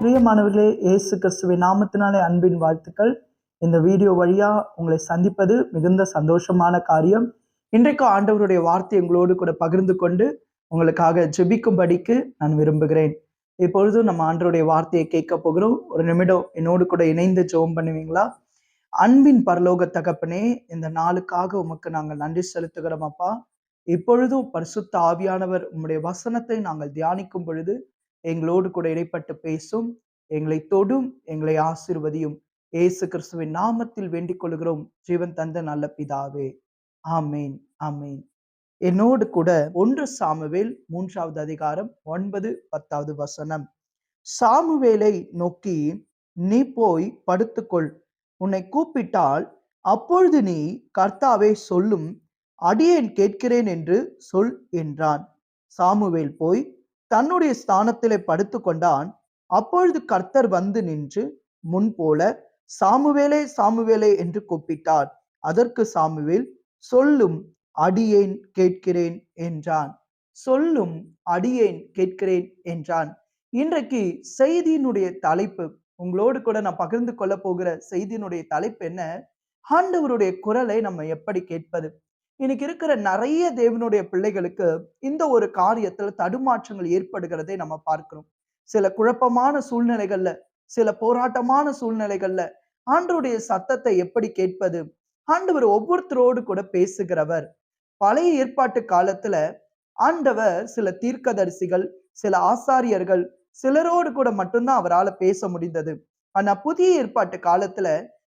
பிரியமானவர்களே, இயேசு கிறிஸ்துவின் நாமத்தினாலே அன்பின் வாழ்த்துக்கள். இந்த வீடியோ வழியா உங்களை சந்திப்பது மிகுந்த சந்தோஷமான காரியம். இன்றைக்கு ஆண்டவருடைய வார்த்தை உங்களோடு கூட பகிர்ந்து கொண்டு உங்களுக்காக ஜெபிக்கும்படிக்கு நான் விரும்புகிறேன். இப்பொழுது நம்ம ஆண்டவருடைய வார்த்தையை கேட்க போகிறோம். ஒரு நிமிடம் என்னோடு கூட இணைந்து ஜெபம் பண்ணுவீங்களா? அன்பின் பரலோக தகப்பனே, இந்த நாளுக்காக உமக்கு நாங்கள் நன்றி செலுத்துகிறோம் அப்பா. இப்பொழுதும் பரிசுத்த ஆவியானவர் உம்முடைய வசனத்தை நாங்கள் தியானிக்கும் பொழுது எங்களோடு கூட இடைப்பட்டு பேசும், எங்களை தொடும், எங்களை ஆசீர்வதியும். இயேசு கிறிஸ்துவின் நாமத்தில் வேண்டிக் கொள்கிறோம் ஜீவன் தந்த நல்ல பிதாவே, ஆமேன், ஆமேன். என்னோடு கூட 1 சாமுவேல் 3வது அதிகாரம் 9, 10வது வசனம். சாமுவேலை நோக்கி, நீ போய் படுத்துக்கொள், உன்னை கூப்பிட்டால் அப்பொழுது நீ கர்த்தாவே சொல்லும், அடியேன் கேட்கிறேன் என்று சொல் என்றான். சாமுவேல் போய் தன்னுடைய ஸ்தானத்திலே படுத்து கொண்டான். அப்பொழுது கர்த்தர் வந்து நின்று முன்போல, சாமுவேலே சாமுவேலே என்று கூப்பிட்டார். அதற்கு சாமுவேல், சொல்லும், அடியேன் கேட்கிறேன் என்றான். சொல்லும், அடியேன் கேட்கிறேன் என்றான். இன்றைக்கு செய்தியினுடைய தலைப்பு, உங்களோடு கூட நான் பகிர்ந்து கொள்ள போகிற செய்தியினுடைய தலைப்பு என்ன? ஆண்டவருடைய குரலை நம்ம எப்படி கேட்பது? இன்னைக்கு இருக்கிற நிறைய தேவனுடைய பிள்ளைகளுக்கு இந்த ஒரு காரியத்துல தடுமாற்றங்கள் ஏற்படுகிறதை நம்ம பார்க்கிறோம். சில குழப்பமான சூழ்நிலைகள்ல, சில போராட்டமான சூழ்நிலைகள்ல ஆண்டவருடைய சத்தத்தை எப்படி கேட்பது? ஆண்டவர் ஒவ்வொருத்தரோடு கூட பேசுகிறவர். பழைய ஏற்பாட்டு காலத்துல ஆண்டவர் சில தீர்க்கதரிசிகள், சில ஆசாரியர்கள், சிலரோடு கூட மட்டும்தான் அவரால் பேச முடிந்தது. ஆனா புதிய ஏற்பாட்டு காலத்துல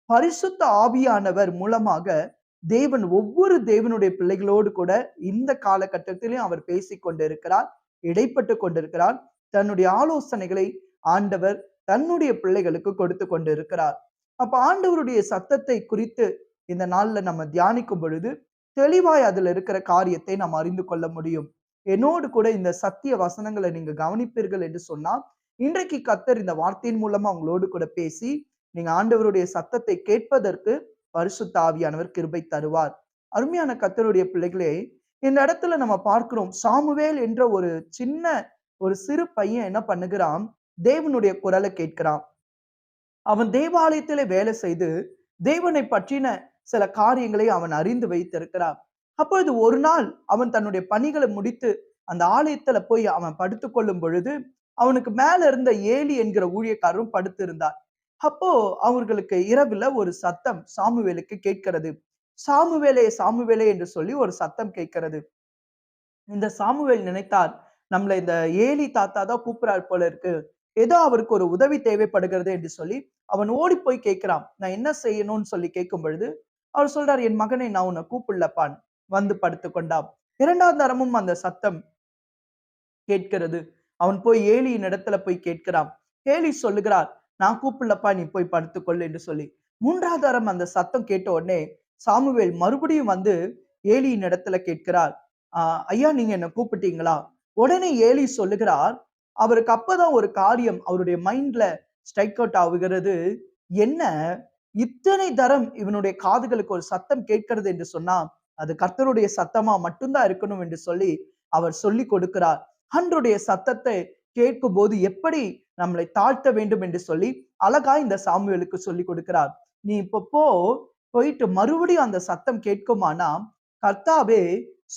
பரிசுத்த ஆவியானவர் மூலமாக தேவன் ஒவ்வொரு தேவனுடைய பிள்ளைகளோடு கூட இந்த காலகட்டத்திலும் அவர் பேசிக் கொண்டிருக்கிறார், இடைப்பட்டு கொண்டிருக்கிறார். தன்னுடைய ஆலோசனைகளை ஆண்டவர் தன்னுடைய பிள்ளைகளுக்கு கொடுத்து கொண்டிருக்கிறார். அப்ப ஆண்டவருடைய சத்தத்தை குறித்து இந்த நாள்ல நம்ம தியானிக்கும் பொழுது தெளிவாய் அதுல இருக்கிற காரியத்தை நாம் அறிந்து கொள்ள முடியும். என்னோடு கூட இந்த சத்திய வசனங்களை நீங்க கவனிப்பீர்கள் என்று சொன்னால், இன்றைக்கு கர்த்தர் இந்த வார்த்தையின் மூலமா உங்களோடு கூட பேசி நீங்க ஆண்டவருடைய சத்தத்தை கேட்பதற்கு பரிசுத்த ஆவியானவர் கிருபை தருவார். அருமையான கர்த்தருடைய பிள்ளைகளே, இந்த இடத்துல நம்ம பார்க்கிறோம், சாமுவேல் என்ற ஒரு சிறு பையன் என்ன பண்ணுகிறான்? தேவனுடைய குரலை கேட்கிறான். அவன் தேவாலயத்திலே வேலை செய்து தேவனை பற்றின சில காரியங்களை அவன் அறிந்து வைத்திருக்கிறான். அப்பொழுது ஒரு நாள் அவன் தன்னுடைய பணிகளை முடித்து அந்த ஆலயத்துல போய் அவன் படுத்துக் கொள்ளும் பொழுது அவனுக்கு மேல இருந்த ஏலி என்கிற ஊழியக்காரரும் படுத்து இருந்தார். அப்போ அவர்களுக்கு இரவுல ஒரு சத்தம் சாமுவேலுக்கு கேட்கிறது. சாமுவேலே சாமுவேலே என்று சொல்லி ஒரு சத்தம் கேட்கிறது. இந்த சாமுவேல் நினைத்தார், நம்மள இந்த ஏலி தாத்தா தான் கூப்பிடுறார் போல இருக்கு, ஏதோ அவருக்கு ஒரு உதவி தேவைப்படுகிறது என்று சொல்லி அவன் ஓடி போய் கேட்கிறான். நான் என்ன செய்யணும்னு சொல்லி கேட்கும் பொழுது அவர் சொல்றார், என் மகனை நான் உன்னை கூப்பிடலப்பான், வந்து படுத்து கொண்டான். 2வது தரமும் அந்த சத்தம் கேட்கிறது. அவன் போய் ஏலியின் இடத்துல போய் கேட்கிறான். ஏலி சொல்லுகிறார், நான் கூப்பிடலப்பா, நீ போய் படுத்துக்கொள் என்று சொல்லி. 3வது தரம் அந்த சத்தம் கேட்ட உடனே சாமுவேல் மறுபடியும் வந்து ஏலியின் இடத்துல கேட்கிறார், ஐயா நீங்க என்ன கூப்பிட்டீங்களா? உடனே ஏலி சொல்லுகிறார், அவருக்கு அப்பதான் ஒரு காரியம் அவருடைய மைண்ட்ல ஸ்ட்ரைக் அவுட் ஆகுகிறது. என்ன இத்தனை தரம் இவனுடைய காதுகளுக்கு ஒரு சத்தம் கேட்கிறது என்று சொன்னா அது கர்த்தருடைய சத்தமா மட்டும்தான் இருக்கணும் என்று சொல்லி அவர் சொல்லி கொடுக்கிறார். அன்றைய சத்தத்தை கேட்கும் போது எப்படி நம்மளை தாழ்த்த வேண்டும் என்று சொல்லி அழகா இந்த சாமுவேலுக்கு சொல்லி கொடுக்கிறார். நீ இப்போ போயிட்டு மறுபடியும் அந்த சத்தம் கேட்குமானா, கர்த்தாவே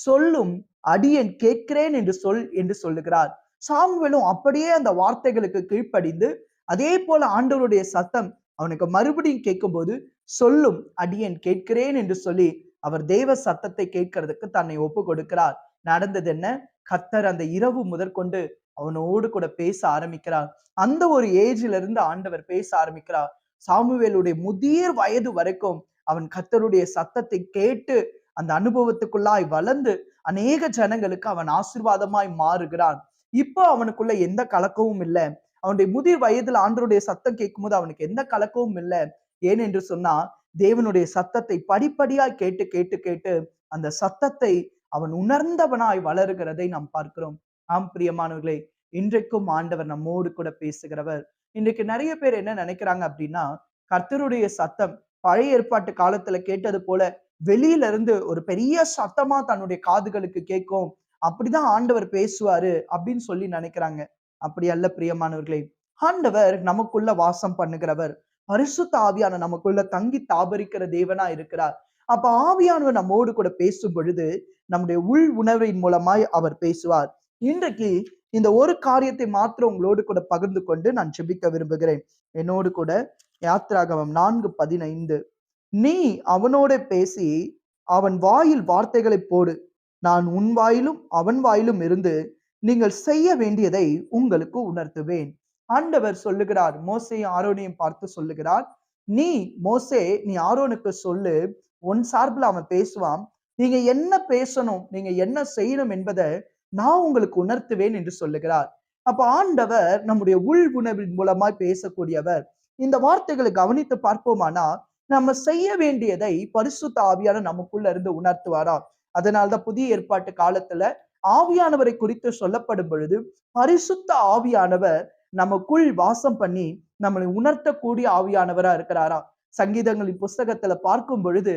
சொல்லும், அடியேன் கேட்கிறேன் என்று சொல் என்று சொல்லுகிறார். சாமுவேலும் அப்படியே அந்த வார்த்தைகளுக்கு கீழ்ப்படிந்து அதே போல ஆண்டவருடைய சத்தம் அவனுக்கு மறுபடியும் கேட்கும் போது சொல்லும், அடியேன் கேட்கிறேன் என்று சொல்லி அவர் தேவ சத்தத்தை கேட்கிறதுக்கு தன்னை ஒப்பு கொடுக்கிறார். நடந்தது என்ன? கர்த்தர் அந்த இரவு முதற்கொண்டு அவனோடு கூட பேச ஆரம்பிக்கிறார். அந்த ஒரு ஏஜ்ல இருந்து ஆண்டவர் பேச ஆரம்பிக்கிறார். சாமுவேலுடைய முதிர் வயது வரைக்கும் அவன் கர்த்தருடைய சத்தத்தை கேட்டு அந்த அனுபவத்துக்குள்ளாய் வளர்ந்து அநேக ஜனங்களுக்கு அவன் ஆசீர்வாதமாய் மாறுகிறான். இப்போ அவனுக்குள்ள எந்த கலக்கமும் இல்லை. அவனுடைய முதிர் வயதுல ஆண்டவருடைய சத்தம் கேட்கும் போது அவனுக்கு எந்த கலக்கமும் இல்லை. ஏனென்று சொன்னா தேவனுடைய சத்தத்தை படிப்படியாய் கேட்டு கேட்டு கேட்டு அந்த சத்தத்தை அவன் உணர்ந்தவனாய் வளருகிறதை நாம் பார்க்கிறோம். ஆம் பிரியமானவர்களே, இன்றைக்கும் ஆண்டவர் நம்மோடு கூட பேசுகிறவர். இன்றைக்கு நிறைய பேர் என்ன நினைக்கிறாங்க அப்படின்னா, கர்த்தருடைய சத்தம் பழைய ஏற்பாட்டு காலத்துல கேட்டது போல வெளியில இருந்து ஒரு பெரிய சத்தமா தன்னுடைய காதுகளுக்கு கேட்கும், அப்படிதான் ஆண்டவர் பேசுவாரு அப்படின்னு சொல்லி நினைக்கிறாங்க. அப்படி அல்ல பிரியமானவர்களே. ஆண்டவர் நமக்குள்ள வாசம் பண்ணுகிறவர். பரிசுத்த ஆவியான நமக்குள்ள தங்கி தாபரிக்கிற தேவனா இருக்கிறார். அப்ப ஆவியானவர் நம்மோடு கூட பேசும் பொழுது நம்முடைய உள் உணர்வின் மூலமாய் அவர் பேசுவார். இன்றைக்கு இந்த ஒரு காரியத்தை மாத்திரம் உங்களோடு கூட பகிர்ந்து கொண்டு நான் ஜெபிக்க விரும்புகிறேன். என்னோடு கூட யாத்திராகமம் 4:15, நீ அவனோட பேசி அவன் வாயில் வார்த்தைகளை போடு, நான் உன் வாயிலும் அவன் வாயிலும் இருந்து நீங்கள் செய்ய வேண்டியதை உங்களுக்கு உணர்த்துவேன். ஆண்டவர் சொல்லுகிறார், மோசையும் ஆரோனையும் பார்த்து சொல்லுகிறார், நீ மோசே நீ ஆரோனுக்கு சொல்லு, உன் சார்பில் அவன் பேசுவான், நீங்க என்ன பேசணும், நீங்க என்ன செய்யணும் என்பதை நான் உங்களுக்கு உணர்த்துவேன் என்று சொல்லுகிறார். அப்ப ஆண்டவர் நம்முடைய உள் உணர்வின் மூலமாய் பேசக்கூடியவர். இந்த வார்த்தைகளை கவனித்து பார்ப்போமானா நம்ம செய்ய வேண்டியதை பரிசுத்த ஆவியான நமக்குள்ள இருந்து உணர்த்துவாரா. அதனால்தான் புதிய ஏற்பாட்டு காலத்துல ஆவியானவரை குறித்து சொல்லப்படும் பொழுது பரிசுத்த ஆவியானவர் நமக்குள் வாசம் பண்ணி நம்மளை உணர்த்தக்கூடிய ஆவியானவரா இருக்கிறாரா. சங்கீதங்களின் புஸ்தகத்துல பார்க்கும் பொழுது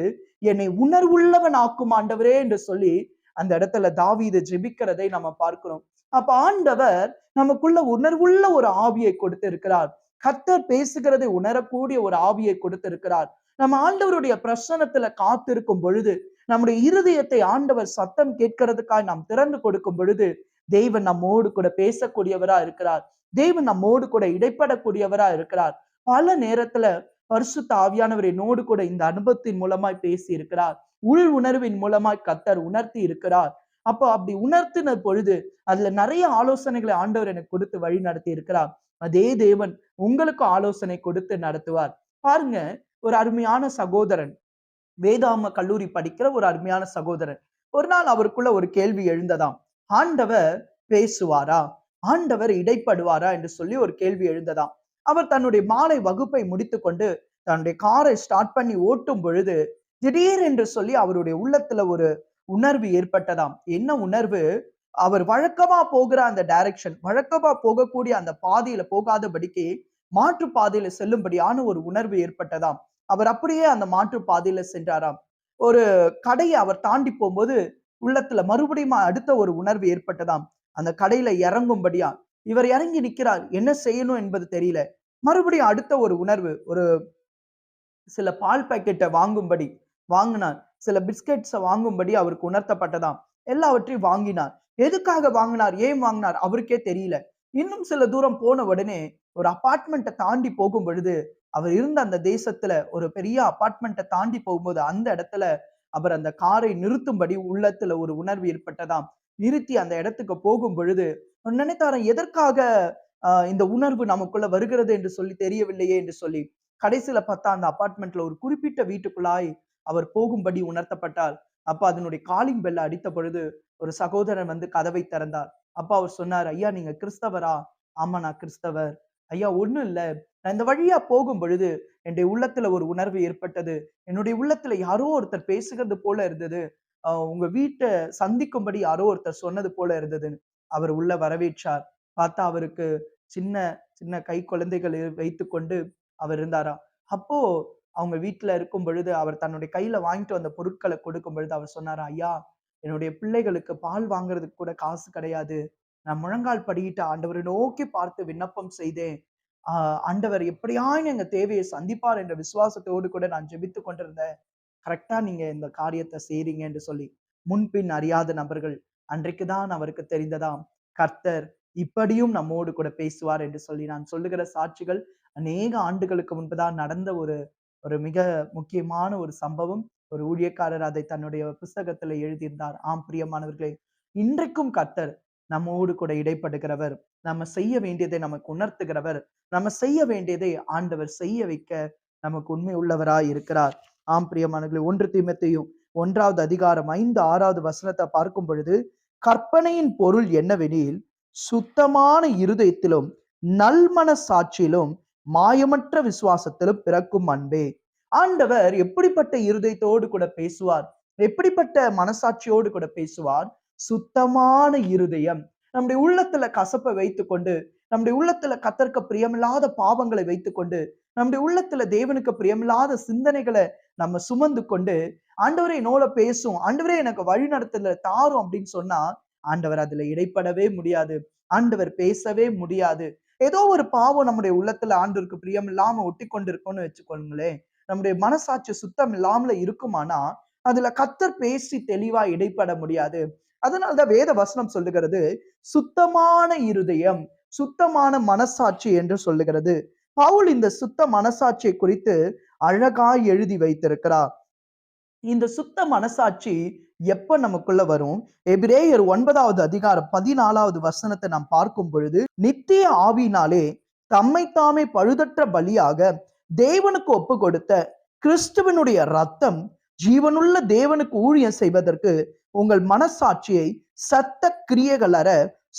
என்னை உணர்வுள்ளவன் ஆக்கும் ஆண்டவரே என்று சொல்லி அந்த இடத்துல தாவீது ஜெபிக்கிறதை நம்ம பார்க்கிறோம். அப்ப ஆண்டவர் நமக்குள்ள உணர்வுள்ள ஒரு ஆவியை கொடுத்து இருக்கிறார். கர்த்தர் பேசுகிறதை உணரக்கூடிய ஒரு ஆவியை கொடுத்திருக்கிறார். நம்ம ஆண்டவருடைய பிரசன்னத்துல காத்திருக்கும் பொழுது நம்முடைய இருதயத்தை ஆண்டவர் சத்தம் கேட்கிறதுக்காக நாம் திறந்து கொடுக்கும் பொழுது தேவன் நம்மோடு கூட பேசக்கூடியவரா இருக்கிறார். தேவன் நம்மோடு கூட இடைப்படக்கூடியவரா இருக்கிறார். பல நேரத்துல பரிசுத்த ஆவியானவர் என்னோடு கூட இந்த அனுபவத்தின் மூலமாய் பேசி இருக்கிறார். உள் உணர்வின் மூலமாய் கர்த்தர் உணர்த்தி இருக்கிறார். அப்போ அப்படி உணர்த்தின பொழுது அதுல நிறைய ஆலோசனைகளை ஆண்டவர் எனக்கு கொடுத்து வழி நடத்தி இருக்கிறார். அதே தேவன் உங்களுக்கு ஆலோசனை கொடுத்து நடத்துவார். பாருங்க, ஒரு அருமையான சகோதரன், வேதாம கல்லூரி படிக்கிற ஒரு அருமையான சகோதரன், ஒரு நாள் அவருக்குள்ள ஒரு கேள்வி எழுந்ததாம். ஆண்டவர் பேசுவாரா, ஆண்டவர் இடைப்படுவாரா என்று சொல்லி ஒரு கேள்வி எழுந்ததாம். அவர் தன்னுடைய மாலை வகுப்பை முடித்து கொண்டு தன்னுடைய காரை ஸ்டார்ட் பண்ணி ஓட்டும் பொழுது திடீர் என்று சொல்லி அவருடைய உள்ளத்துல ஒரு உணர்வு ஏற்பட்டதாம். என்ன உணர்வு? அவர் வழக்கமா போகிற அந்த டைரக்ஷன், வழக்கமா போகக்கூடிய அந்த பாதையில போகாதபடிக்கு மாற்று பாதையில செல்லும்படியான ஒரு உணர்வு ஏற்பட்டதாம். அவர் அப்படியே அந்த மாற்று பாதையில சென்றாராம். ஒரு கடையை அவர் தாண்டி போகும்போது உள்ளத்துல மறுபடியும் அடுத்த ஒரு உணர்வு ஏற்பட்டதாம். அந்த கடையில இறங்கும்படியா இவர் இறங்கி நிற்கிறார். என்ன செய்யணும் என்பது தெரியல. மறுபடியும் அடுத்த ஒரு உணர்வு, ஒரு சில பால் பாக்கெட்டை வாங்கும்படி வாங்கினார். சில பிஸ்கெட்ஸை வாங்கும்படி அவருக்கு உணர்த்தப்பட்டதாம். எல்லாவற்றையும் வாங்கினார். எதுக்காக வாங்கினார், ஏன் வாங்கினார் அவருக்கே தெரியல. இன்னும் சில தூரம் போன உடனே ஒரு அபார்ட்மெண்ட்டை தாண்டி போகும் பொழுது, அவர் இருந்த அந்த தேசத்துல ஒரு பெரிய அபார்ட்மெண்ட்டை தாண்டி போகும்போது அந்த இடத்துல அவர் அந்த காரை நிறுத்தும்படி உள்ளத்துல ஒரு உணர்வு ஏற்பட்டதாம். நிறுத்தி அந்த இடத்துக்கு போகும் பொழுது நினைத்தாராம், எதற்காக இந்த உணர்வு நமக்குள்ள வருகிறது என்று சொல்லி தெரியவில்லையே என்று சொல்லி கடைசியில பார்த்தா அந்த அபார்ட்மெண்ட்ல ஒரு குறிப்பிட்ட வீட்டுக்குள்ளாய் அவர் போகும்படி உணர்த்தப்பட்டார். அப்ப அதனுடைய காலிங் பெல்ல அடித்த பொழுது ஒரு சகோதரன் வந்து கதவை திறந்தார். அப்ப அவர் சொன்னார், ஐயா நீங்க கிறிஸ்தவரா? ஆமா நான் கிறிஸ்தவர். ஐயா ஒண்ணும் இல்ல, நான் இந்த வழியா போகும் பொழுது என்னுடைய உள்ளத்துல ஒரு உணர்வு ஏற்பட்டது. என்னுடைய உள்ளத்துல யாரோ ஒருத்தர் பேசுகிறது போல இருந்தது. உங்க வீட்டை சந்திக்கும்படி யாரோ ஒருத்தர் சொன்னது போல இருந்ததுன்னு அவர் உள்ள வரவேற்றார். பார்த்தா அவருக்கு சின்ன சின்ன கை குழந்தைகள் வைத்துக்கொண்டு அவர் இருந்தாரா. அப்போ அவங்க வீட்டுல இருக்கும் பொழுது அவர் தன்னுடைய கையில வாங்கிட்டு வந்த பொருட்களை கொடுக்கும் பொழுது அவர் சொன்னாரா, ஐயா என்னுடைய பிள்ளைகளுக்கு பால் வாங்குறதுக்கு கூட காசு கிடையாது. நான் முழங்கால் படியிட்டு ஆண்டவரை நோக்கி பார்த்து விண்ணப்பம் செய்தேன். ஆண்டவர் எப்படியாயும் எங்க தேவையை சந்திப்பார் என்ற விசுவாசத்தோடு கூட நான் ஜெபித்துக் கொண்டிருந்தேன். கரெக்டா நீங்க இந்த காரியத்தை செய்றீங்க என்று சொல்லி முன்பின் அறியாத நபர்கள் அன்றைக்குதான் அவருக்கு தெரிந்ததாம், கர்த்தர் இப்படியும் நம்மோடு கூட பேசுவார் என்று சொல்லி. நான் சொல்லுகிற சாட்சிகள் அநேக ஆண்டுகளுக்கு முன்புதான் நடந்த ஒரு ஒரு மிக முக்கியமான ஒரு சம்பவம். ஒரு ஊழியக்காரர் அதை தன்னுடைய புஸ்தகத்துல எழுதியிருந்தார். ஆம் பிரியமானவர்களே, இன்றைக்கும் கர்த்தர் நம்மோடு கூட இடைப்படுகிறவர், நம்ம செய்ய வேண்டியதை நமக்கு உணர்த்துகிறவர், நம்ம செய்ய வேண்டியதை ஆண்டவர் செய்ய வைக்க நமக்கு உண்மை உள்ளவராய் இருக்கிறார். ஆம் பிரியமானவர்களே, 1 தீமோத்தேயு 1வது அதிகாரம் 5, 6வது வசனத்தை பார்க்கும் பொழுது, கற்பனையின் பொருள் என்னவெனில் சுத்தமான இருதயத்திலும் நல்மன சாட்சியிலும் மாயமற்ற விசுவாசத்திலும் பிறக்கும் அன்பே. ஆண்டவர் எப்படிப்பட்ட இருதயத்தோடு கூட பேசுவார், எப்படிப்பட்ட மனசாட்சியோடு கூட பேசுவார்? சுத்தமான இருதயம். நம்முடைய உள்ளத்துல கசப்பை வைத்துக்கொண்டு, நம்முடைய உள்ளத்துல கர்த்தருக்கு பிரியமில்லாத பாவங்களை வைத்துக்கொண்டு, நம்முடைய உள்ளத்துல தேவனுக்கு பிரியமில்லாத சிந்தனைகளை நம்ம சுமந்து கொண்டு, ஆண்டவரே என்னோட பேசும், ஆண்டவரே எனக்கு வழி நடத்தல தாரும் அப்படின்னு சொன்னா ஆண்டவர் அதுல இடைப்படவே முடியாது. ஆண்டவர் பேசவே முடியாது. ஏதோ ஒரு பாவம் நம்முடைய உள்ளத்துல ஆண்டவருக்கு பிரியம் இல்லாம ஒட்டி கொண்டு இருக்கோம்னு வச்சுக்கோங்களேன், நம்முடைய மனசாட்சி சுத்தம் இல்லாமல இருக்குமானா அதுல கர்த்தர் பேசி தெளிவா இடைப்பட முடியாது. அதனால்தான் வேத வசனம் சொல்லுகிறது, சுத்தமான இருதயம், சுத்தமான மனசாட்சி என்று சொல்லுகிறது. பவுல் இந்த சுத்த மனசாட்சியை குறித்து அழகாய் எழுதி வைத்திருக்கிறார். இந்த சுத்த மனசாட்சி எப்ப நமக்குள்ள வரும்? எபிரேயர் 9வது அதிகாரம் 14வது வசனத்தை நாம் பார்க்கும் பொழுது, நித்திய ஆவியினாலே தம்மை தாமே பழுதற்ற பலியாக தேவனுக்கு ஒப்பு கொடுத்த கிறிஸ்துவனுடைய ரத்தம் ஜீவனுள்ள தேவனுக்கு ஊழியம் செய்வதற்கு உங்கள் மனசாட்சியை சத்த கிரியைகளற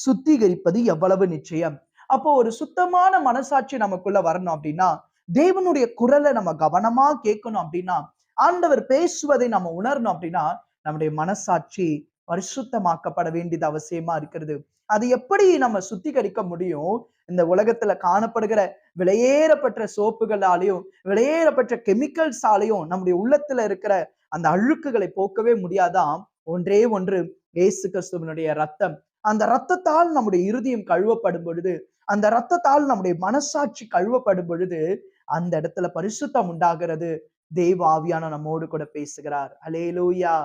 சுத்திகரிப்பது எவ்வளவு நிச்சயம். அப்போ ஒரு சுத்தமான மனசாட்சி நமக்குள்ள வரணும் அப்படின்னா, தேவனுடைய குரலை நம்ம கவனமா கேட்கணும் அப்படின்னா, ஆண்டவர் பேசுவதை நம்ம உணரணும் அப்படின்னா, நம்முடைய மனசாட்சி பரிசுத்தமாக்கப்பட வேண்டியது அவசியமா இருக்கிறது. அது எப்படி நம்ம சுத்திகரிக்க முடியும்? இந்த உலகத்துல காணப்படுகிற விலையேறப்பட்ட சோப்புகளாலையும் விலையேறப்பட்ட கெமிக்கல்ஸாலையும் நம்முடைய உள்ளத்துல இருக்கிற அந்த அழுக்குகளை போக்கவே முடியாதாம். ஒன்றே ஒன்று, இயேசு கிறிஸ்துவினுடைய ரத்தம். அந்த ரத்தத்தால் நம்முடைய இருதயம் கழுவப்படும் பொழுது, அந்த ரத்தத்தால் நம்முடைய மனசாட்சி கழுவப்படும் பொழுது, அந்த இடத்துல பரிசுத்தம் உண்டாகிறது. தேவ ஆவியான நம்மோடு கூட பேசுகிறார். அல்லேலூயா,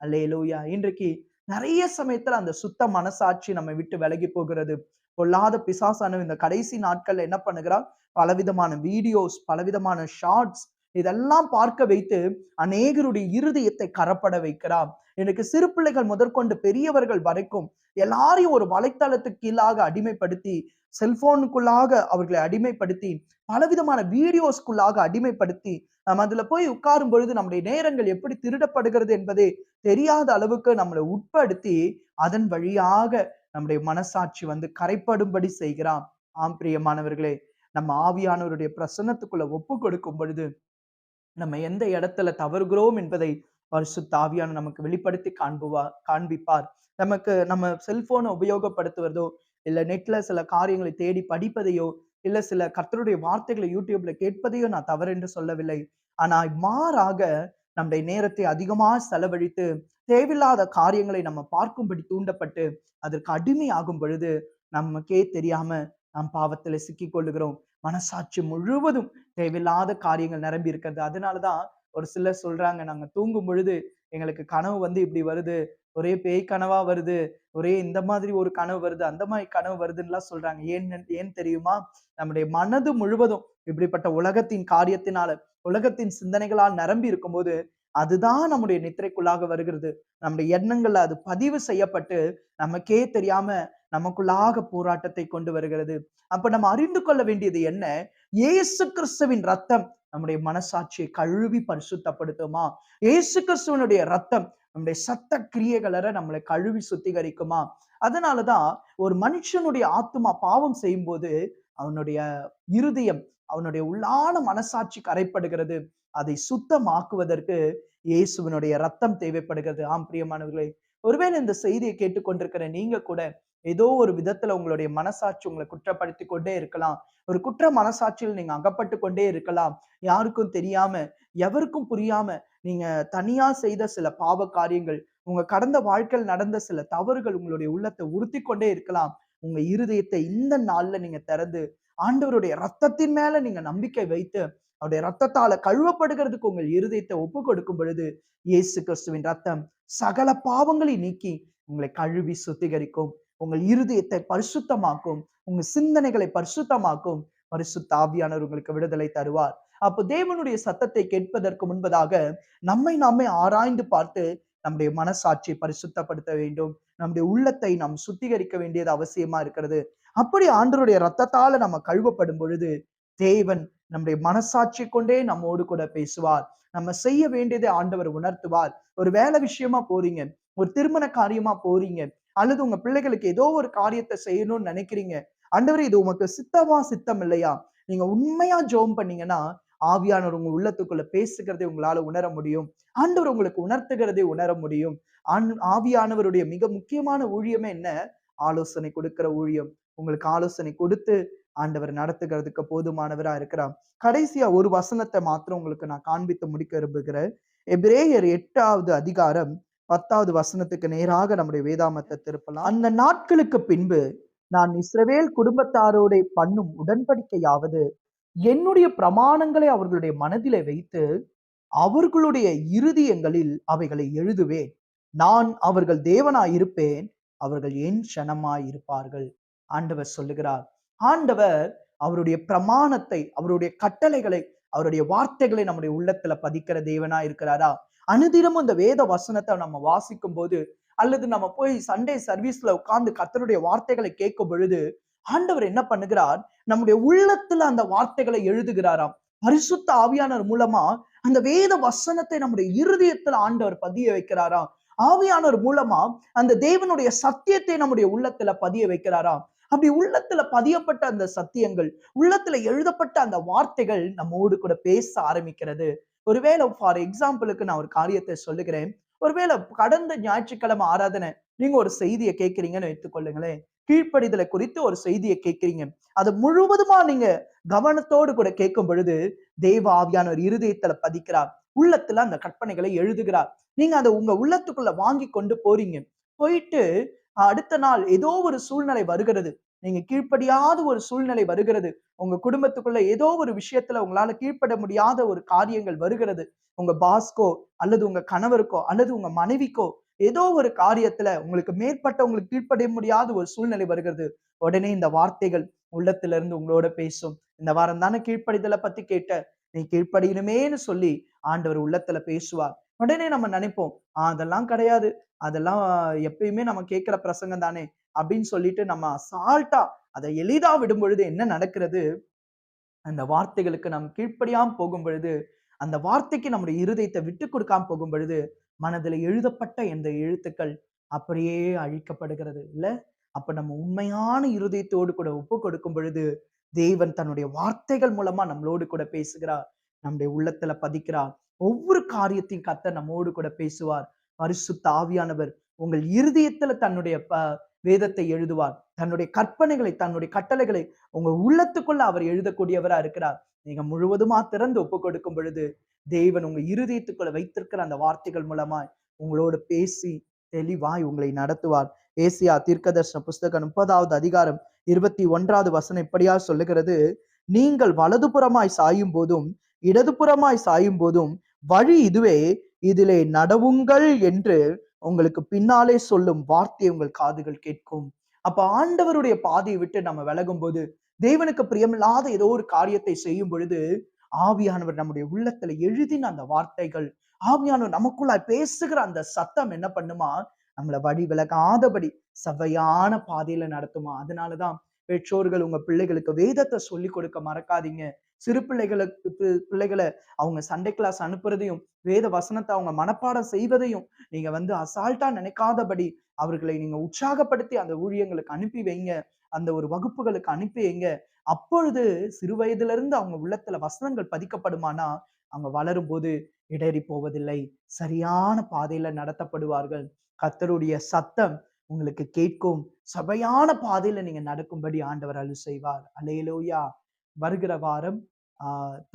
அல்லேலூயா. இன்றைக்கு நிறைய சமயத்துல அந்த சுத்த மனசாட்சி நம்ம விட்டு விலகி போகிறது. பொல்லாத பிசாசான இந்த கடைசி நாட்கள்ல என்ன பண்ணுகிறான்? பலவிதமான வீடியோஸ், பலவிதமான ஷார்ட்ஸ் இதெல்லாம் பார்க்க வைத்து அநேகருடைய இருதயத்தை கரப்பட வைக்கிறான். எனக்கு சிறு பிள்ளைகள் முதற்கொண்டு பெரியவர்கள் வரைக்கும் எல்லாரையும் ஒரு வலைத்தளத்துக்கு கீழாக அடிமைப்படுத்தி, செல்போனுக்குள்ளாக அவர்களை அடிமைப்படுத்தி, பலவிதமான வீடியோஸ்குள்ளாக அடிமைப்படுத்தி, நம்ம அதுல போய் உட்காரும் பொழுது நம்முடைய நேரங்கள் எப்படி திருடப்படுகிறது என்பதே தெரியாத அளவுக்கு நம்மளை உட்படுத்தி, அதன் வழியாக நம்முடைய மனசாட்சி வந்து கரைப்படும்படி செய்கிறான். ஆம் பிரியமானவர்களே, நம்ம ஆவியானவருடைய பிரசன்னத்துக்குள்ள ஒப்பு கொடுக்கும் பொழுது நம்ம எந்த இடத்துல தவறுகிறோம் என்பதை பரிசுத்த ஆவியான நமக்கு வெளிப்படுத்தி காண்பிப்பார். நமக்கு நம்ம செல்போனை உபயோகப்படுத்துவதோ, இல்ல நெட்ல சில காரியங்களை தேடி படிப்பதையோ, இல்ல சில கர்த்தருடைய வார்த்தைகளை யூடியூப்ல கேட்பதையோ நான் தவறு என்று சொல்லவில்லை. ஆனா மாறாக நம்முடைய நேரத்தை அதிகமா செலவழித்து தேவையில்லாத காரியங்களை நம்ம பார்க்கும்படி தூண்டப்பட்டு அதற்கு அடிமையாகும் பொழுது நமக்கே தெரியாம நாம் பாவத்துல சிக்கிக் கொள்ளுகிறோம். மனசாட்சி முழுவதும் தேவையில்லாத காரியங்கள் நிரம்பி இருக்கிறது. அதனாலதான் ஒரு சிலர் சொல்றாங்க, நாங்க தூங்கும் பொழுது எங்களுக்கு கனவு வந்து இப்படி வருது, ஒரே பேய் கனவா வருது, ஒரே இந்த மாதிரி ஒரு கனவு வருது, அந்த மாதிரி கனவு வருதுன்னுலாம் சொல்றாங்க. ஏன் தெரியுமா? நம்முடைய மனது முழுவதும் இப்படிப்பட்ட உலகத்தின் காரியத்தினால, உலகத்தின் சிந்தனைகளால் நிரம்பி இருக்கும்போது அதுதான் நம்முடைய நித்திரைக்குள்ளாக வருகிறது. நம்முடைய எண்ணங்கள்ல அது பதிவு செய்யப்பட்டு நமக்கே தெரியாம நமக்குள்ளாக போராட்டத்தை கொண்டு வருகிறது. அப்ப நம்ம அறிந்து கொள்ள வேண்டியது என்ன? இயேசு கிறிஸ்துவின் ரத்தம் நம்முடைய மனசாட்சியை கழுவி பரிசுத்தப்படுத்துமா? இயேசு கிறிஸ்துவனுடைய ரத்தம் நம்முடைய சத்த கிரியைகளற நம்மளை கழுவி சுத்திகரிக்குமா? அதனாலதான் ஒரு மனுஷனுடைய ஆத்துமா பாவம் செய்யும் போது அவனுடைய இருதயம், அவனுடைய உள்ளான மனசாட்சி கரைப்படுகிறது. அதை சுத்தமாக்குவதற்கு இயேசுவினுடைய ரத்தம் தேவைப்படுகிறது. ஆம் பிரியமானவர்களே, ஒருவேளை இந்த செய்தியை கேட்டுக்கொண்டிருக்கிற நீங்க கூட ஏதோ ஒரு விதத்துல உங்களுடைய மனசாட்சி உங்களை குற்றப்படுத்தி கொண்டே இருக்கலாம். ஒரு குற்ற மனசாட்சியில் நீங்க அகப்பட்டு கொண்டே இருக்கலாம். யாருக்கும் தெரியாம, எவருக்கும் புரியாம நீங்க தனியா செய்த சில பாவ காரியங்கள், உங்க கடந்த வாழ்க்கையில் நடந்த சில தவறுகள் உங்களுடைய உள்ளத்தை உறுத்தி கொண்டே இருக்கலாம். உங்க இருதயத்தை இந்த நாள்ல நீங்க திறந்து ஆண்டவருடைய ரத்தத்தின் மேல நீங்க நம்பிக்கை வைத்து அவருடைய ரத்தத்தால கழுவப்படுகிறதுக்கு உங்கள் இருதயத்தை ஒப்பு கொடுக்கும் பொழுது இயேசு கிறிஸ்துவின் ரத்தம் சகல பாவங்களை நீக்கி உங்களை கழுவி சுத்திகரிக்கும். உங்கள் இருதயத்தை பரிசுத்தமாக்கும். உங்க சிந்தனைகளை பரிசுத்தமாக்கும். பரிசுத்த ஆவியானவர் உங்களுக்கு விடுதலை தருவார். அப்போ தேவனுடைய சத்தத்தை கேட்பதற்கு முன்பதாக நம்மை நாமே ஆராய்ந்து பார்த்து நம்முடைய மனசாட்சியை பரிசுத்தப்படுத்த வேண்டும். நம்முடைய உள்ளத்தை நாம் சுத்திகரிக்க வேண்டியது அவசியமா இருக்கிறது. அப்படி ஆண்டவருடைய ரத்தத்தால நம்ம கழுவப்படும் பொழுது தேவன் நம்முடைய மனசாட்சி கொண்டே நம்மோடு கூட பேசுவார். நம்ம செய்ய வேண்டியதை ஆண்டவர் உணர்த்துவார். ஒரு வேலை விஷயமா போறீங்க, ஒரு திருமண காரியமா போறீங்க, அல்லது உங்க பிள்ளைகளுக்கு ஏதோ ஒரு காரியத்தை செய்யணும்னு நினைக்கிறீங்க. ஆண்டவர் இது உமக்கு சித்தமா சித்தம் இல்லையா? நீங்க உண்மையா ஜெபம் பண்ணீங்கன்னா ஆவியானவர் உங்க உள்ளத்துக்குள்ள பேசுகிறதை உங்களால உணர முடியும். ஆண்டவர் உங்களுக்கு உணர்த்துகிறதை உணர முடியும். ஆவியானவருடைய மிக முக்கியமான ஊழியமே என்ன? ஆலோசனை கொடுக்கிற ஊழியம். உங்களுக்கு ஆலோசனை கொடுத்து ஆண்டவர் நடத்துகிறதுக்கு போதுமானவரா இருக்கிறார். கடைசியா ஒரு வசனத்தை மாத்திரம் உங்களுக்கு நான் காண்பித்து முடிக்க விரும்புகிறேன். எபிரேயர் 8வது அதிகாரம் 10வது வசனத்துக்கு நேராக நம்முடைய வேதாமத்தை திருப்பலாம். அந்த நாட்களுக்கு பின்பு நான் இஸ்ரவேல் குடும்பத்தாரோட பண்ணும் உடன்படிக்கையாவது, என்னுடைய பிரமாணங்களை அவர்களுடைய மனதிலே வைத்து அவர்களுடைய இருதயங்களில் அவைகளை எழுதுவேன். நான் அவர்கள் தேவனாயிருப்பேன், அவர்கள் என் ஜனமாயிருப்பார்கள். ஆண்டவர் சொல்லுகிறார். ஆண்டவர் அவருடைய பிரமாணத்தை, அவருடைய கட்டளைகளை, அவருடைய வார்த்தைகளை நம்முடைய உள்ளத்துல பதிக்கிற தேவனா இருக்கிறாரா? அனுதினமும் இந்த வேத வசனத்தை நம்ம வாசிக்கும் போது, அல்லது நம்ம போய் சண்டே சர்வீஸ்ல உட்கார்ந்து கர்த்தருடைய வார்த்தைகளை கேட்கும் பொழுது, ஆண்டவர் என்ன பண்ணுகிறார்? நம்முடைய உள்ளத்துல அந்த வார்த்தைகளை எழுதுகிறாராம். பரிசுத்த ஆவியானவர் மூலமா அந்த வேத வசனத்தை நம்முடைய இருதயத்துல ஆண்டவர் பதிய வைக்கிறாராம். ஆவியானவர் மூலமா அந்த தேவனுடைய சத்தியத்தை நம்முடைய உள்ளத்துல பதிய வைக்கிறாராம். அப்படி உள்ளத்துல பதியப்பட்ட அந்த சத்தியங்கள், உள்ளத்துல எழுதப்பட்ட அந்த வார்த்தைகள் நம்மோடு கூட பேச ஆரம்பிக்கிறது. ஒருவேளை ஃபார் எக்ஸாம்பிளுக்கு நான் ஒரு காரியத்தை சொல்லுகிறேன். ஒருவேளை கடந்த ஞாயிற்றுக்கிழமை ஆராதனை நீங்க ஒரு செய்தியை கேட்கிறீங்கன்னு வைத்துக்கொள்ளுங்களேன். கீழ்ப்படிதலை குறித்து ஒரு செய்தியை கேட்கிறீங்க. அது முழுவதுமா நீங்க கவனத்தோடு கூட கேட்கும் பொழுது தேவ ஆவியானவர் இருதயத்துல பதிக்கிறார். உள்ளத்துல அந்த கற்பனைகளை எழுதுகிறார். நீங்க அதை உங்க உள்ளத்துக்குள்ள வாங்கி கொண்டு போறீங்க. போயிட்டு அடுத்த நாள் ஏதோ ஒரு சூழ்நிலை வருகிறது. நீங்க கீழ்ப்படியாத ஒரு சூழ்நிலை வருகிறது. உங்க குடும்பத்துக்குள்ள ஏதோ ஒரு விஷயத்துல உங்களால கீழ்ப்பட முடியாத ஒரு காரியங்கள் வருகிறது. உங்க பாஸ்கோ அல்லது உங்க கணவருக்கோ அல்லது உங்க மனைவிக்கோ ஏதோ ஒரு காரியத்துல உங்களுக்கு மேற்பட்டவங்களுக்கு கீழ்ப்பட முடியாத ஒரு சூழ்நிலை வருகிறது. உடனே இந்த வார்த்தைகள் உள்ளத்துல இருந்து உங்களோட பேசும். இந்த வாரம் தானே கீழ்ப்படிதலை பத்தி கேட்ட, நீ கீழ்ப்படியணுமேன்னு சொல்லி ஆண்டவர் உள்ளத்துல பேசுவார். உடனே நம்ம நினைப்போம், அதெல்லாம் கிடையாது, அதெல்லாம் எப்பயுமே நம்ம கேட்கிற பிரசங்கம் தானே அப்படின்னு சொல்லிட்டு நம்ம அசால்ட்டா அதை எளிதா விடும் பொழுது என்ன நடக்கிறது? அந்த வார்த்தைகளுக்கு நாம் கீழ்ப்படியாம போகும் பொழுது, அந்த வார்த்தைக்கு நம்முடைய இருதயத்தை விட்டு கொடுக்காம போகும் பொழுது, மனதில் எழுதப்பட்ட இந்த எழுத்துக்கள் அப்படியே அழிக்கப்படுகிறது இல்ல? அப்ப நம்ம உண்மையான இருதயத்தோடு கூட ஒப்பு கொடுக்கும் பொழுது, தேவன் தன்னுடைய வார்த்தைகள் மூலமா நம்மளோடு கூட பேசுகிறார். நம்முடைய உள்ளத்துல பதிக்கிறார். ஒவ்வொரு காரியத்தையும் கர்த்தர் நம்மோடு கூட பேசுவார். பரிசுத்த ஆவியானவர் உங்கள் இருதயத்துல தன்னுடைய வேதத்தை எழுதுவார். தன்னுடைய கற்பனைகளை, தன்னுடைய கட்டளைகளை உங்க உள்ளத்துக்குள்ள அவர் எழுதக்கூடியவரா இருக்கிறார். நீங்க முழுவதுமா திறந்து ஒப்பு கொடுக்கும் பொழுது, தேவன் உங்க இருதயத்துக்குள்ள வைத்திருக்கிற அந்த வார்த்தைகள் மூலமாய் உங்களோடு பேசி தெளிவாய் உங்களை நடத்துவார். ஏசியா தீர்க்கதர்சன புஸ்தகம் 30வது அதிகாரம் 21வது வசனம் இப்படியா சொல்லுகிறது, நீங்கள் வலதுபுறமாய் சாயும் போதும் இடதுபுறமாய் சாயும் போதும் வழி இதுவே, இதிலே நடவுங்கள் என்று உங்களுக்கு பின்னாலே சொல்லும் வார்த்தை உங்கள் காதுகள் கேட்கும். அப்ப ஆண்டவருடைய பாதையை விட்டு நம்ம விலகும் போது, தேவனுக்கு பிரியமில்லாத ஏதோ ஒரு காரியத்தை செய்யும் பொழுது, ஆவியானவர் நம்முடைய உள்ளத்துல எழுதின அந்த வார்த்தைகள், ஆவியானவர் நமக்குள்ளாய் பேசுகிற அந்த சத்தம் என்ன பண்ணுமா, நம்மள வழி விலகாதபடி செவ்வையான பாதையில நடத்துமா. அதனாலதான் பெற்றோர்கள் உங்க பிள்ளைகளுக்கு வேதத்தை சொல்லி கொடுக்க மறக்காதீங்க. சிறு பிள்ளைகளை அவங்க சண்டே கிளாஸ் அனுப்புறதையும், வேத வசனத்தை அவங்க மனப்பாடம் செய்வதையும் நீங்க அசால்ட்டா நினைக்காதபடி அவர்களை நீங்க உற்சாகப்படுத்தி அந்த ஊழியங்களுக்கு அனுப்பி வைங்க. அந்த ஒரு வகுப்புகளுக்கு அனுப்பி வைங்க. அப்பொழுது சிறு வயதுல இருந்து அவங்க உள்ளத்துல வசனங்கள் பதிக்கப்படுமானா, அவங்க வளரும் போது இடறி போவதில்லை. சரியான பாதையில நடத்தப்படுவார்கள். கர்த்தருடைய சத்தம் உங்களுக்கு கேட்கும். சபையான பாதையில நீங்க நடக்கும்படி ஆண்டவர் அருள் செய்வார். அல்லேலூயா. வருகிற வாரம்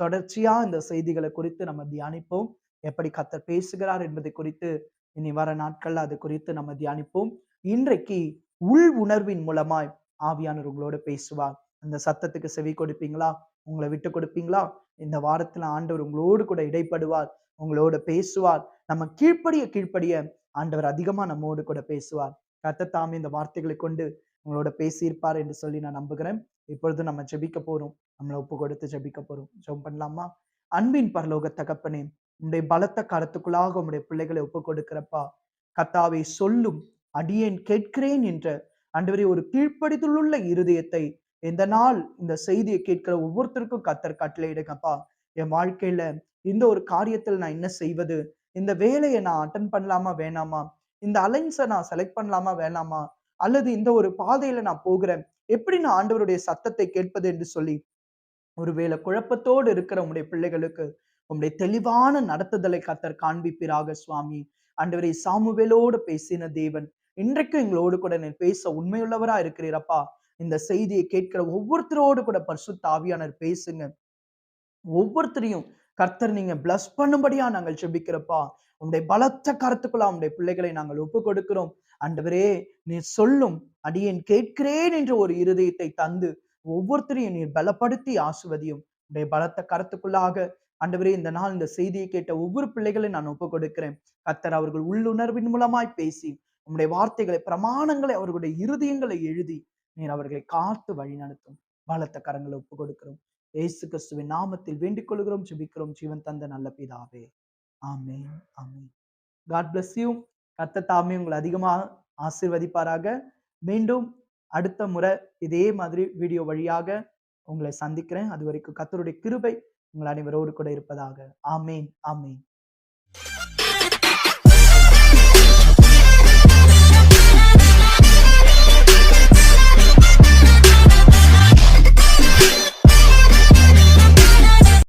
தொடர்ச்சியா இந்த செய்திகளை குறித்து நம்ம தியானிப்போம். எப்படி கர்த்தர் பேசுகிறார் என்பதை குறித்து இனி வர நாட்கள்ல அது குறித்து நம்ம தியானிப்போம். இன்றைக்கு உள் உணர்வின் மூலமாய் ஆவியானவர் உங்களோட பேசுவார். அந்த சத்தத்துக்கு செவி கொடுப்பீங்களா? உங்களை விட்டு கொடுப்பீங்களா? இந்த வாரத்துல ஆண்டவர் உங்களோடு கூட இடைப்படுவார், உங்களோட பேசுவார். நம்ம கீழ்ப்படிய ஆண்டவர் அதிகமா நம்மோடு கூட பேசுவார். கர்த்தர் தாமே இந்த வார்த்தைகளை கொண்டு உங்களோட பேசியிருப்பார் என்று சொல்லி நான் நம்புகிறேன். இப்பொழுது நம்ம ஜெபிக்க போறோம். நம்மளை ஒப்பு கொடுத்து ஜெபிக்க போறோம். ஜெபம் பண்ணலாமா? அன்பின் பரலோக தகப்பனே, உங்களுடைய பலத்த கரத்துக்குள்ளாக உங்களுடைய பிள்ளைகளை ஒப்பு கொடுக்கிறப்பா. கர்த்தாவே, சொல்லும் அடியேன் கேட்கிறேன் என்ற ஆண்டவரே ஒரு கீழ்ப்படிதலுள்ள இருதயத்தை இந்த நாள் இந்த செய்தியை கேட்கிற ஒவ்வொருத்தருக்கும் கர்த்தர் கட்டளையிடுங்கப்பா. என் வாழ்க்கையில இந்த ஒரு காரியத்தில் நான் என்ன செய்வது? இந்த வேலையை நான் அட்டன் பண்ணலாமா வேணாமா? இந்த அலைன்ஸை நான் செலக்ட் பண்ணலாமா வேணாமா? அல்லது இந்த ஒரு பாதையில நான் போகிறேன், எப்படி நான் ஆண்டவருடைய சத்தத்தை கேட்பது என்று சொல்லி ஒருவேளை குழப்பத்தோடு இருக்கிற உங்களுடைய பிள்ளைகளுக்கு உங்களுடைய தெளிவான நடத்துதலை கர்த்தர் காண்பிப்பீராக சுவாமி. ஆண்டவரே, சாமுவேலோடு பேசின தேவன் இன்றைக்கும் எங்களோடு கூட பேச உண்மையுள்ளவரா இருக்கிறீரப்பா. இந்த செய்தியை கேட்கிற ஒவ்வொருத்தரோடு கூட பரிசுத்த ஆவியானவர் பேசுங்க. ஒவ்வொருத்தரையும் கர்த்தர் நீங்க பிளஸ் பண்ணும்படியா நாங்கள் ஜெபிக்கிறப்பா. உங்களுடைய பலத்த கருத்துக்குள்ள உங்களுடைய பிள்ளைகளை நாங்கள் ஒப்பு கொடுக்கிறோம். ஆண்டவரே, நீர் சொல்லும், அடியேன் கேட்கிறேன் என்ற ஒரு இருதயத்தை தந்து ஒவ்வொருத்தரையும் நீர் பலப்படுத்தி ஆசுவதியும். உடைய பலத்த கரத்துக்குள்ளாக ஆண்டவரே, இந்த நாள் இந்த செய்தியை கேட்ட ஒவ்வொரு பிள்ளைகளையும் நான் ஒப்புக் கொடுக்கிறேன். கர்த்தர் அவர்கள் உள்ளுணர்வின் மூலமாய் பேசி உம்முடைய வார்த்தைகளை, பிரமாணங்களை அவர்களுடைய இருதயங்களை எழுதி நீர் அவர்களை காத்து வழி நடத்தும். பலத்த கரங்களை ஒப்புக் கொடுக்கிறோம். இயேசு கிறிஸ்துவின் நாமத்தில் வேண்டிக் கொள்கிறோம், ஜெபிக்கிறோம் ஜீவன் தந்த நல்ல பிதாவே. ஆமென், ஆமென். God bless you. கர்த்தர் தாமே உங்களை அதிகமா ஆசீர்வதிப்பாராக. மீண்டும் அடுத்த முறை இதே மாதிரி வீடியோ வழியாக உங்களை சந்திக்கிறேன். அதுவரைக்கும் கர்த்தருடைய கிருபை உங்கள் அனைவரோடு கூட இருப்பதாக. ஆமென், ஆமென்.